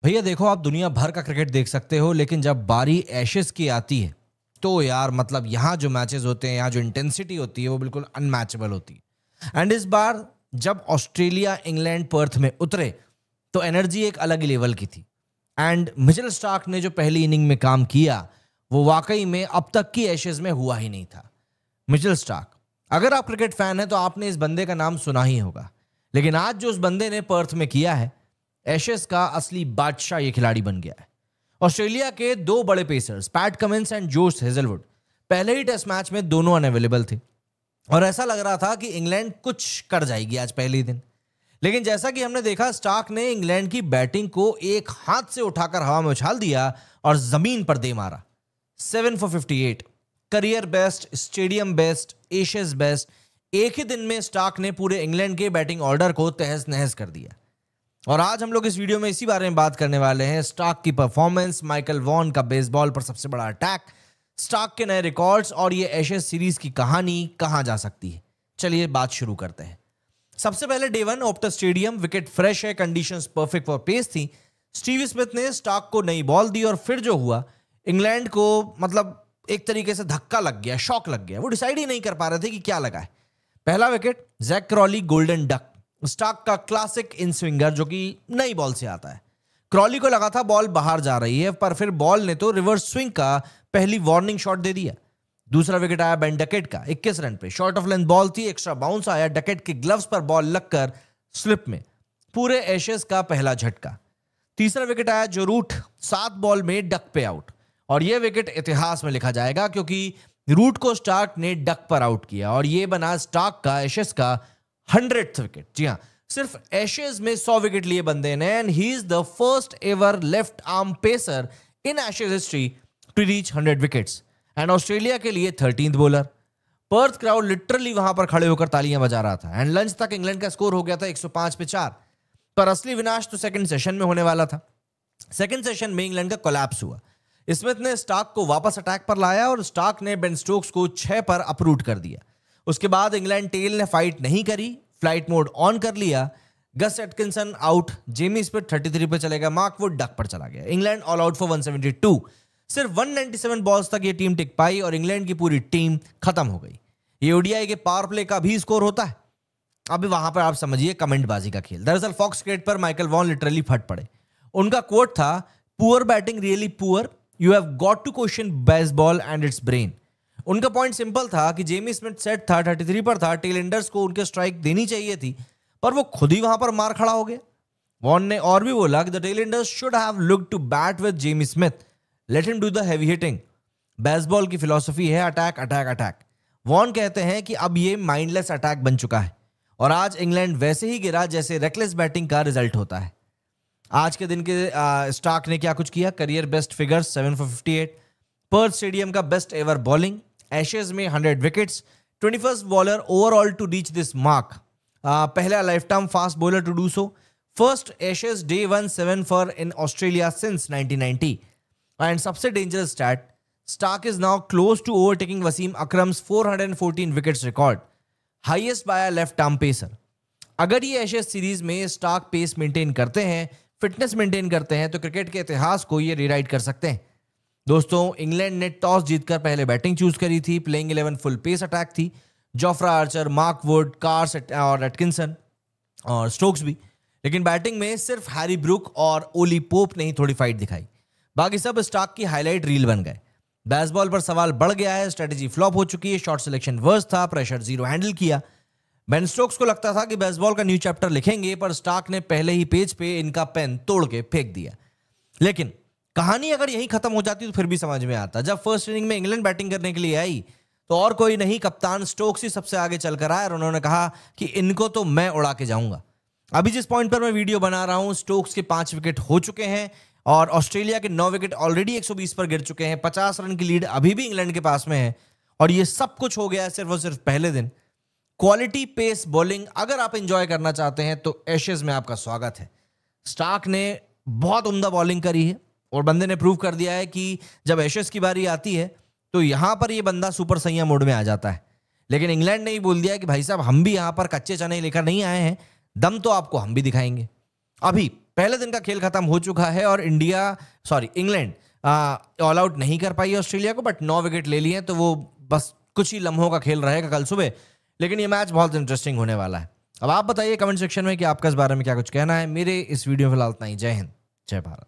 भैया देखो, आप दुनिया भर का क्रिकेट देख सकते हो, लेकिन जब बारी एशेज की आती है तो यार मतलब यहाँ जो मैचेस होते हैं, यहाँ जो इंटेंसिटी होती है वो बिल्कुल अनमैचेबल होती है। एंड इस बार जब ऑस्ट्रेलिया इंग्लैंड पर्थ में उतरे तो एनर्जी एक अलग ही लेवल की थी। एंड मिचेल स्टार्क ने जो पहली इनिंग में काम किया वो वाकई में अब तक की एशेज में हुआ ही नहीं था। मिचेल स्टार्क, अगर आप क्रिकेट फैन हैं तो आपने इस बंदे का नाम सुना ही होगा, लेकिन आज जो उस बंदे ने पर्थ में किया है, एशेज का असली बादशाह ये खिलाड़ी बन गया है। ऑस्ट्रेलिया के दो बड़े pacers PAT Cummins and Josh Hazlewood पहले ही टेस्ट मैच में दोनों अनअवेलेबल थे और ऐसा लग रहा था कि इंग्लैंड कुछ कर जाएगी आज पहले ही दिन। लेकिन जैसा कि हमने देखा, स्टार्क ने इंग्लैंड की बैटिंग को एक हाथ से उठाकर हवा में उछाल दिया और जमीन पर दे मारा। 7 for 58, career best, stadium best, Ashes best. एक ही दिन में स्टार्क ने पूरे इंग्लैंड के बैटिंग ऑर्डर को तहस नहस कर दिया। और आज हम लोग इस वीडियो में इसी बारे में बात करने वाले हैं। स्टार्क की परफॉर्मेंस, माइकल वॉन का बेसबॉल पर सबसे बड़ा अटैक, स्टार्क के नए रिकॉर्ड्स और ये एशेज सीरीज की कहानी कहां जा सकती है। चलिए बात शुरू करते हैं। सबसे पहले डे 1 ऑप्टा स्टेडियम, विकेट फ्रेश है, कंडीशंस परफेक्ट फॉर पेस थी। स्टीव स्मिथ ने स्टार्क को नई बॉल दी और फिर जो हुआ, इंग्लैंड को मतलब एक तरीके से धक्का लग गया, शॉक लग गया। वो डिसाइड ही नहीं कर पा रहे थे कि क्या लगा है। पहला wicket, Zak Crawley, golden duck, Starc का क्लासिक इन स्विंगर जो कि नई बॉल से आता है। क्रॉली को लगा था बॉल बाहर जा रही है, पर फिर बॉल ने तो रिवर्स स्विंग का पहली वार्निंग शॉट दे दिया। दूसरा विकेट आया बेन डकेट का 21 रन पे, शॉर्ट ऑफ लेंथ बॉल थी, एक्स्ट्रा बाउंस आया, डकेट के ग्लव्स पर बॉल लगकर स्लिप में, पूरे एशेज का पहला झटका। तीसरा विकेट आया जो रूट 7 बॉल में डक पे आउट, और यह विकेट इतिहास में लिखा जाएगा क्योंकि रूट को स्टार्क ने डक पर आउट किया और यह बना स्टार्क का एशेज का 100th विकेट। जी हाँ, सिर्फ एशेज में 100 विकेट लिए बंदे ने, and he is the first ever left arm pacer in Ashes history to reach 100 wickets. And Australia के लिए 13th bowler. Perth crowd literally वहां पर खड़े होकर तालियां बजा रहा था। एंड लंच तक इंग्लैंड का स्कोर हो गया था 105 पे 4, पर असली विनाश तो सेकंड सेशन में होने वाला था। सेकंड सेशन में इंग्लैंड का कोलैप्स हुआ। स्मिथ ने स्टार्क को वापस अटैक पर लाया और स्टार्क ने बेन स्टोक्स को 6 पर अपरूट कर दिया। उसके बाद इंग्लैंड टेल ने फाइट नहीं करी, फ्लाइट मोड ऑन कर लिया। Gus Atkinson out, Jamie Smith 33 पे चलेगा, मार्क वुड डक पर चला गया। England all out for 172। सिर्फ 197 बॉल्स तक ये टीम टिक पाई और इंग्लैंड की पूरी टीम खत्म हो गई। ये ओडीआई के पावर प्ले का भी स्कोर होता है। अभी वहां पर आप समझिए कमेंटबाजी का खेल। दरअसल फॉक्स क्रिकेट पर माइकल वॉन लिटरली फट पड़े। उनका कोट था, poor batting really poor, you have got to question Bazball and its brain. उनका पॉइंट सिंपल था कि जेमी स्मिथ सेट था, 33 पर था, टेल एंडर्स को उनके स्ट्राइक देनी चाहिए थी, पर वो खुद ही वहां पर मार खड़ा हो गया। वॉन ने और भी बोला कि the tail enders should have looked to bat with Jamie Smith, let him do the heavy hitting. Bazball की फिलॉसफी है अटैक अटैक अटैक। वॉन कहते हैं कि अब ये माइंडलेस अटैक बन चुका है और आज इंग्लैंड वैसे ही गिरा जैसे रेकलेस बैटिंग का रिजल्ट होता है। आज के दिन के स्टार्क ने क्या कुछ किया, career best figures 7 for 58, Perth stadium का बेस्ट एवर बॉलिंग, एशेज में 100 wickets, 21st bowler overall to reach this mark, पहला life time fast bowler to do so, first Ashes day 1 7 for in Australia since 1990। And सबसे dangerous stat, Starc is now close to overtaking Wasim Akram's 414 wickets record, highest by a left arm pacer. अगर ये Ashes series में Stark pace maintain करते हैं, fitness maintain करते हैं, तो cricket के इतिहास को ये रीराइट कर सकते हैं। दोस्तों, इंग्लैंड ने टॉस जीतकर पहले बैटिंग चूज करी थी। प्लेइंग 11 फुल पेस अटैक थी, Jofra Archer, Mark Wood, cars और एटकिंसन और स्टोक्स भी। लेकिन बैटिंग में सिर्फ हैरी ब्रूक और ओली पोप ने ही थोड़ी फाइट दिखाई, बाकी सब स्टार्क की हाईलाइट रील बन गए। बेसबॉल पर सवाल बढ़ गया है, स्ट्रेटेजी फ्लॉप हो चुकी है, शॉट सिलेक्शन वर्स्ट था, प्रेशर जीरो हैंडल किया। बेन स्टोक्स को लगता था कि बेसबॉल का न्यू चैप्टर लिखेंगे, पर स्टार्क ने पहले ही पेज पे इनका पेन तोड़ के फेंक दिया। लेकिन कहानी अगर यहीं खत्म हो जाती तो फिर भी समझ में आता। जब फर्स्ट इनिंग में इंग्लैंड बैटिंग करने के लिए आई तो और कोई नहीं, कप्तान स्टोक्स ही सबसे आगे चलकर आया और उन्होंने कहा कि इनको तो मैं उड़ा के जाऊंगा। अभी जिस पॉइंट पर मैं वीडियो बना रहा हूं, स्टोक्स के 5 विकेट हो चुके हैं और ऑस्ट्रेलिया के 9 विकेट ऑलरेडी 120 पर गिर चुके हैं। 50 रन की लीड अभी भी इंग्लैंड के पास में है और ये सब कुछ हो गया है सिर्फ और सिर्फ पहले दिन। क्वालिटी पेस बॉलिंग अगर आप एंजॉय करना चाहते हैं तो एशेज में आपका स्वागत है। स्टार्क ने बहुत उम्दा बॉलिंग करी है और बंदे ने प्रूव कर दिया है कि जब एशेज की बारी आती है तो यहां पर ये बंदा सुपर सैया मोड में आ जाता है। लेकिन इंग्लैंड ने ही बोल दिया कि भाई साहब, हम भी यहां पर कच्चे चने लेकर नहीं आए हैं, दम तो आपको हम भी दिखाएंगे। अभी पहले दिन का खेल खत्म हो चुका है और इंग्लैंड ऑल आउट नहीं कर पाई ऑस्ट्रेलिया को, बट 9 विकेट ले लिए, तो वो बस कुछ ही लम्हों का खेल रहेगा कल सुबह। लेकिन ये मैच बहुत इंटरेस्टिंग होने वाला है। अब आप बताइए कमेंट सेक्शन में कि आपका इस बारे में क्या कुछ कहना है। मेरे इस वीडियो में फिलहाल इतना ही। जय हिंद, जय भारत।